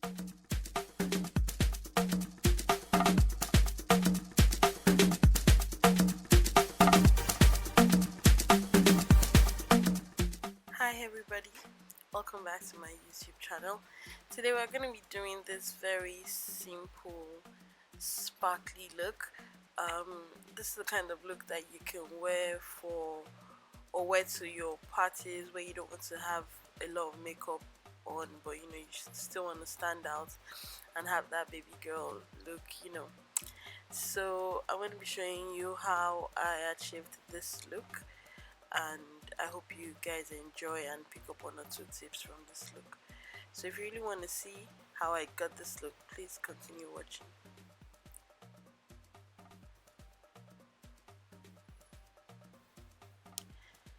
Hi everybody, welcome back to my YouTube channel. Today we're going to be doing this very simple sparkly look. This is the kind of look that you can wear to your parties where you don't want to have a lot of makeup on, but you still want to stand out and have that baby girl look, So I'm going to be showing you how I achieved this look, and I hope you guys enjoy and pick up 1 or 2 tips from this look. So if you really want to see how I got this look, please continue watching.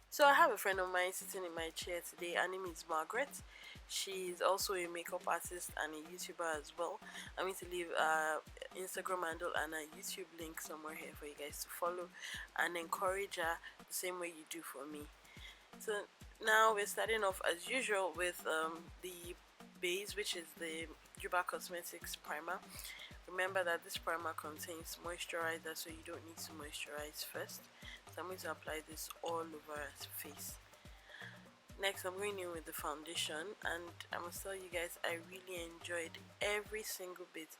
So I have a friend of mine sitting in my chair today. Her name is Margaret. She's also a makeup artist and a YouTuber as well. I'm going to leave Instagram handle and a YouTube link somewhere here for you guys to follow and encourage her the same way you do for me. So now we're starting off as usual with the base, which is the Juba Cosmetics Primer. Remember that this primer contains moisturizer, so you don't need to moisturize first. So I'm going to apply this all over her face. Next, I'm going in with the foundation, and I must tell you guys, I really enjoyed every single bit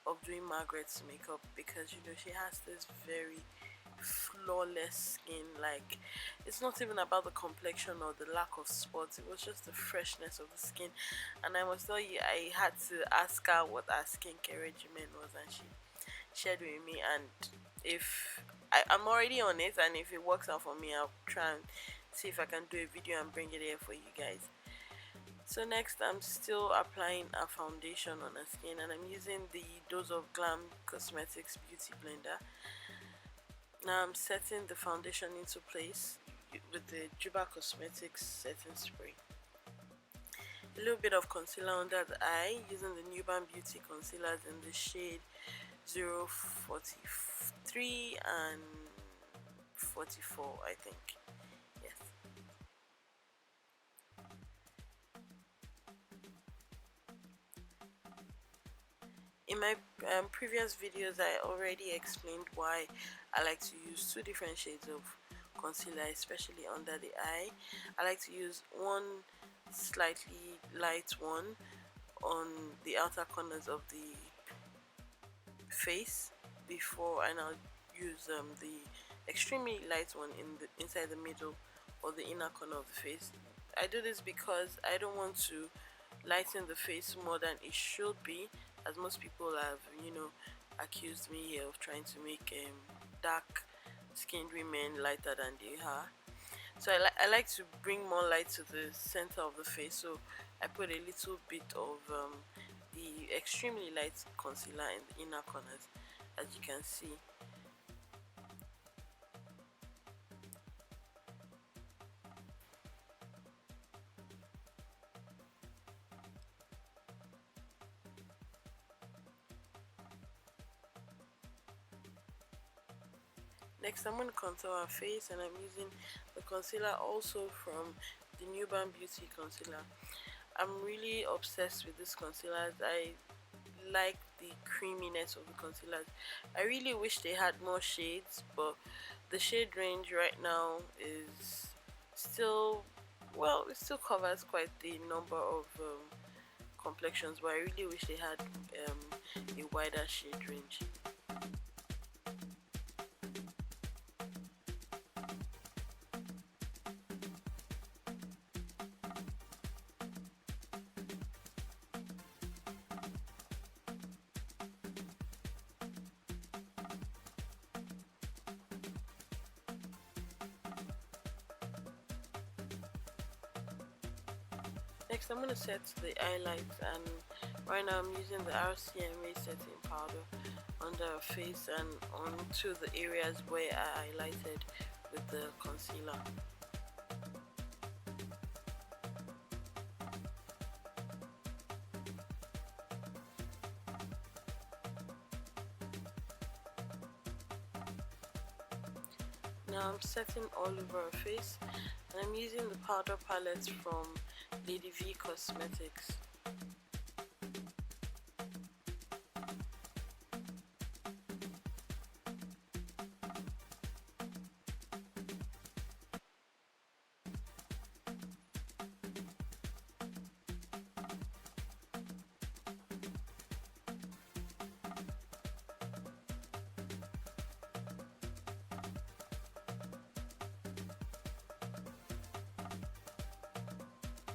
of doing Margaret's makeup, because she has this very flawless skin. Like, it's not even about the complexion or the lack of spots, it was just the freshness of the skin. And I must tell you, I had to ask her what her skincare regimen was, and she shared with me. And if I'm already on it, and if it works out for me, I'll try and see if I can do a video and bring it here for you guys. So next, I'm still applying a foundation on her skin, and I'm using the Dose of Glam Cosmetics Beauty Blender. Now I'm setting the foundation into place with the Juba Cosmetics Setting Spray. A little bit of concealer under the eye, using the Nuban Beauty concealers in the shade 043 and 44, I think. Yes. In my previous videos, I already explained why I like to use 2 different shades of concealer, especially under the eye. I like to use one slightly light one on the outer corners of the face before, and I'll use the extremely light one inside the middle or the inner corner of the face. I do this because I don't want to lighten the face more than it should be, as most people have accused me here of trying to make dark skinned women lighter than they are. So I like to bring more light to the center of the face, so I put a little bit of the extremely light concealer in the inner corners, as you can see. Next, I'm going to contour our face, and I'm using the concealer also from the Nuban Beauty concealer. I'm really obsessed with this concealer. I like the creaminess of the concealers. I really wish they had more shades, but the shade range right now is still, well, it still covers quite the number of complexions, but I really wish they had a wider shade range. Next, I'm going to set the highlight, and right now I'm using the RCMA Setting Powder under her face and onto the areas where I highlighted with the concealer. Now I'm setting all over her face, and I'm using the powder palette from Ladyvee Cosmetics.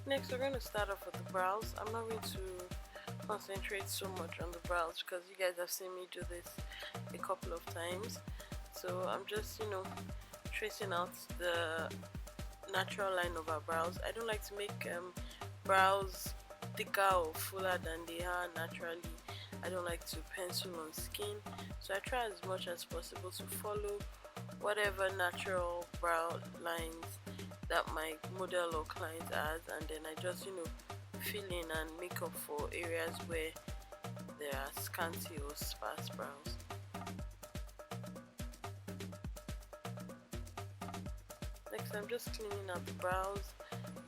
Next, we're going to start off with the brows. I'm not going to concentrate so much on the brows because you guys have seen me do this a couple of times. So I'm just, tracing out the natural line of our brows. I don't like to make brows thicker or fuller than they are naturally. I don't like to pencil on skin, so I try as much as possible to follow whatever natural brow lines that my model or client has, and then I just fill in and make up for areas where there are scanty or sparse brows. Next, I'm just cleaning out the brows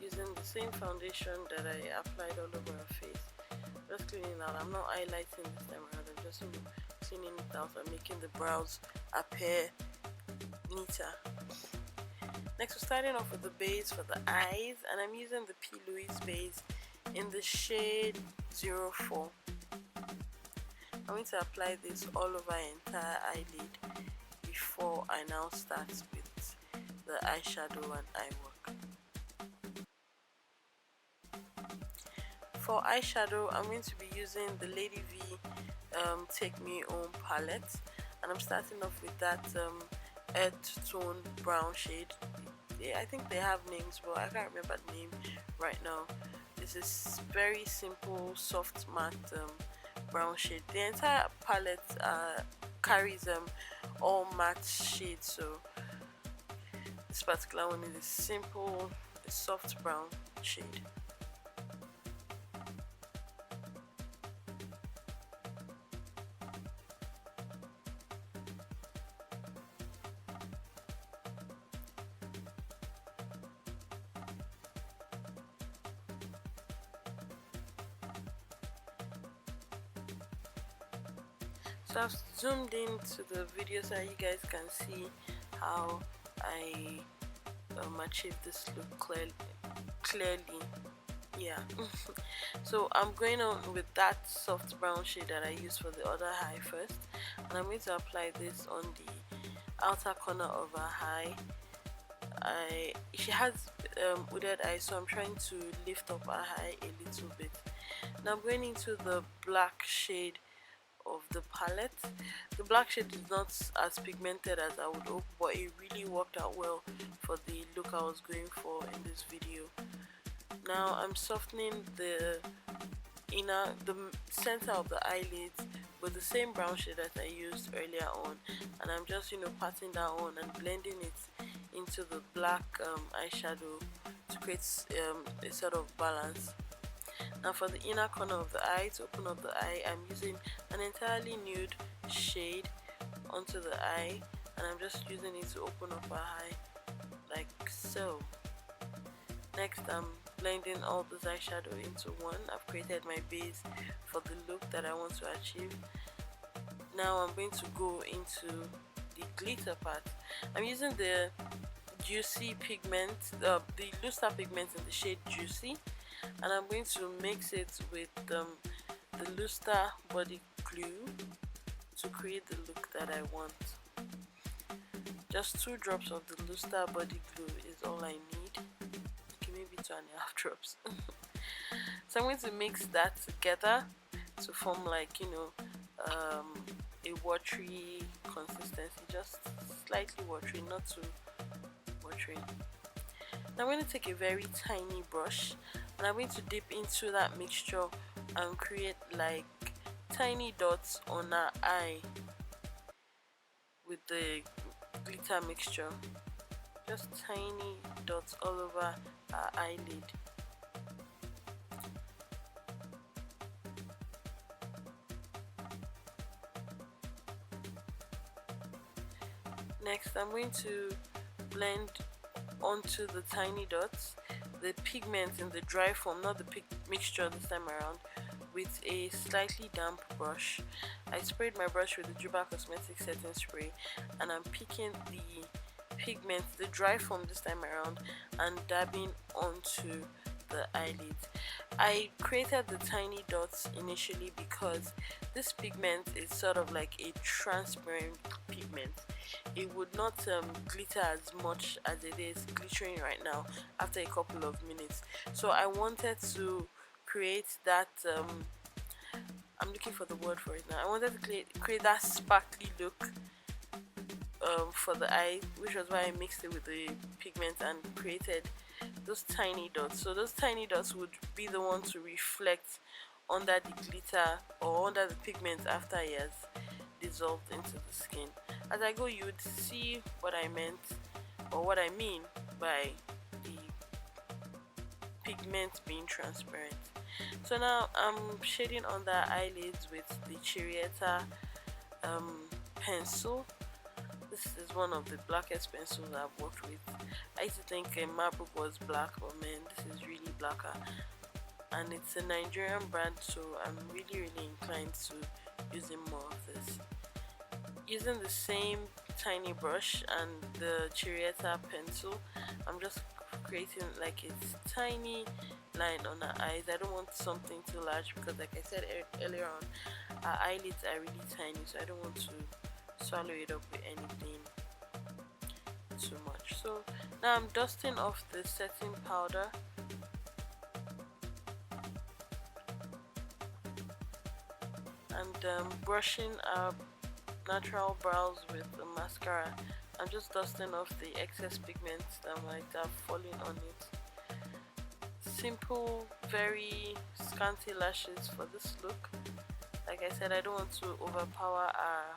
using the same foundation that I applied all over her face. Just cleaning out. I'm not highlighting this time around. I'm just cleaning it out and making the brows appear neater. Next, we're starting off with the base for the eyes, and I'm using the Plouise base in the shade 04. I'm going to apply this all over my entire eyelid before I now start with the eyeshadow and eye work. For eyeshadow, I'm going to be using the Ladyvee Take Me Home palette, and I'm starting off with that earth tone brown shade. I think they have names, but I can't remember the name right now. This is very simple, soft matte brown shade. The entire palette carries all matte shades, so this particular one is a simple, soft brown shade. So I've zoomed into the video so you guys can see how I achieved this look clearly. Yeah. So I'm going on with that soft brown shade that I used for the other eye first, and I'm going to apply this on the outer corner of her eye. She has hooded eyes, so I'm trying to lift up her eye a little bit. Now I'm going into the black shade of the palette. The black shade is not as pigmented as I would hope, but it really worked out well for the look I was going for in this video. Now I'm softening the center of the eyelids with the same brown shade that I used earlier on, and I'm just patting that on and blending it into the black eyeshadow to create a sort of balance. Now for the inner corner of the eye, to open up the eye, I'm using an entirely nude shade onto the eye, and I'm just using it to open up her eye like so. Next, I'm blending all this eyeshadow into one. I've created my base for the look that I want to achieve. Now I'm going to go into the glitter part. I'm using the Juicy pigment, the Luzta pigment in the shade Juicy, and I'm going to mix it with the Luzta body glue to create the look that I want. Just 2 drops of the Luzta body glue is all I need. Okay, maybe 2.5 drops. So I'm going to mix that together to form like a watery consistency, just slightly watery, not too watery. Now I'm going to take a very tiny brush, and I'm going to dip into that mixture and create like tiny dots on our eye with the glitter mixture. Just tiny dots all over our eyelid. Next, I'm going to blend onto the tiny dots the pigment in the dry form, not the mixture this time around, with a slightly damp brush. I sprayed my brush with the Juba Cosmetics Setting Spray, and I'm picking the pigment, the dry form this time around, and dabbing onto the eyelids. I created the tiny dots initially because this pigment is sort of like a transparent pigment. It would not glitter as much as it is glittering right now after a couple of minutes. So I wanted to create that I'm looking for the word for it now. I wanted to create that sparkly look for the eye, which was why I mixed it with the pigment and created those tiny dots. So those tiny dots would be the one to reflect under the glitter or under the pigment after it has dissolved into the skin. As I go, you would see what I meant or what I mean by the pigment being transparent. So now I'm shading on the eyelids with the Chirietta pencil. This is one of the blackest pencils I've worked with. I used to think Maybelline was black, but man, this is really blacker. And it's a Nigerian brand, so I'm really inclined to using more of this. Using the same tiny brush and the Chirietta pencil, I'm just creating like a tiny line on her eyes. I don't want something too large because, like I said earlier on, our eyelids are really tiny, so I don't want to swallow it up with anything too much. So now I'm dusting off the setting powder and brushing our natural brows with the mascara. I'm just dusting off the excess pigments that might have fallen on it. Simple, very scanty lashes for this look. Like I said, I don't want to overpower our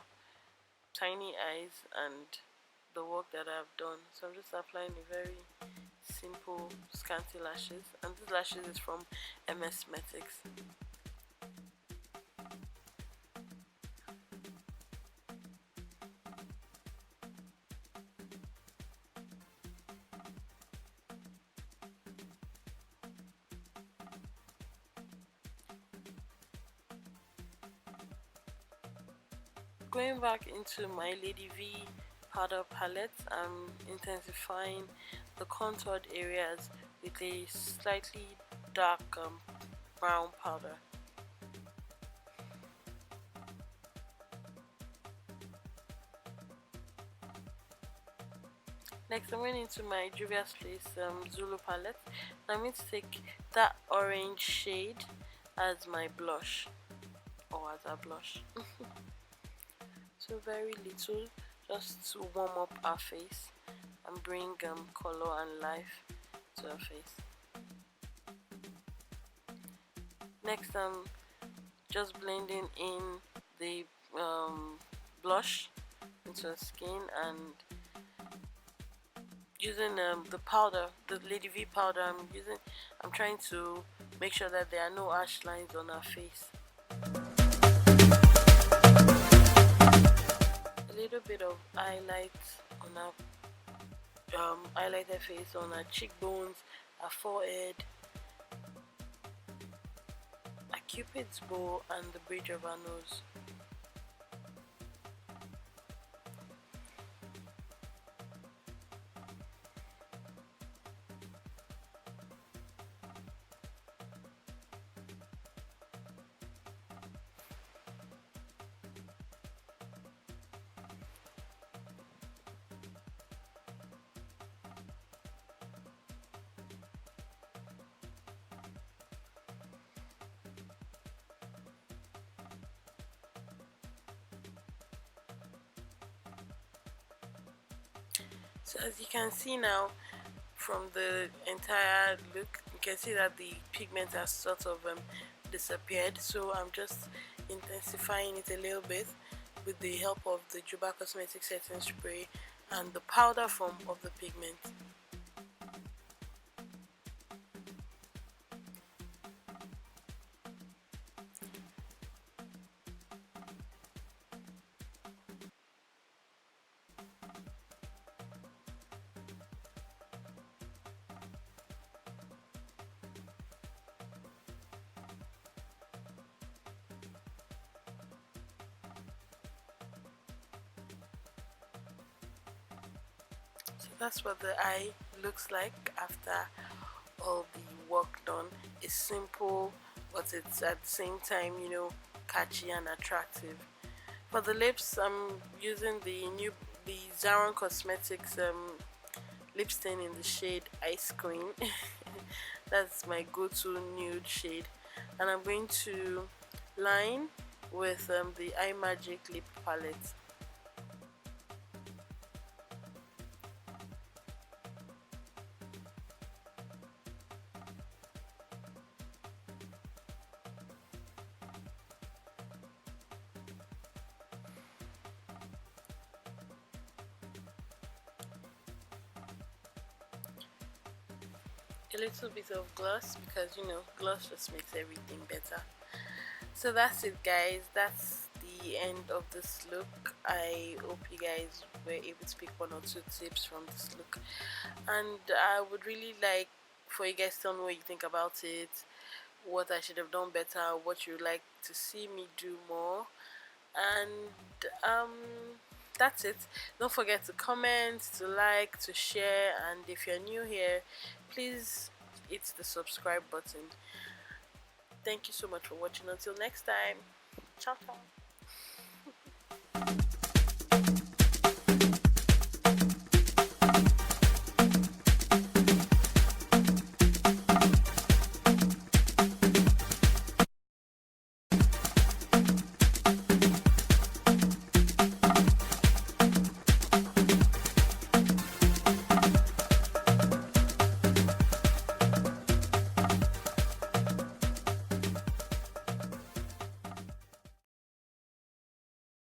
tiny eyes and the work that I've done, so I'm just applying a very simple scanty lashes, and this lashes is from Msmetics. Going back into my Ladyvee powder palette, I'm intensifying the contoured areas with a slightly dark brown powder. Next, I'm going into my Juvia's Place Zulu palette. I'm going to take that orange shade as my blush, or as a blush. So very little, just to warm up our face and bring color and life to our face. Next, I'm just blending in the blush into the skin and using the powder, the Ladyvee powder I'm trying to make sure that there are no harsh lines on our face. A little bit of highlight on our highlighted face, on our cheekbones, our forehead, our cupid's bow, and the bridge of our nose. So as you can see now from the entire look, you can see that the pigment has sort of disappeared. So I'm just intensifying it a little bit with the help of the Juba Cosmetics Setting Spray and the powder form of the pigment. So that's what the eye looks like after all the work done. It's simple, but it's at the same time, catchy and attractive. For the lips, I'm using the Zaron Cosmetics lip stain in the shade Icequeen. That's my go-to nude shade, and I'm going to line with the Imagic lip palette. A little bit of gloss, because gloss just makes everything better. So that's it, guys. That's the end of this look. I hope you guys were able to pick one or two tips from this look, and I would really like for you guys to tell me what you think about it, what I should have done better, what you'd like to see me do more. And that's it. Don't forget to comment, to like, to share, and if you're new here, please hit the subscribe button. Thank you so much for watching. Until next time, ciao ciao.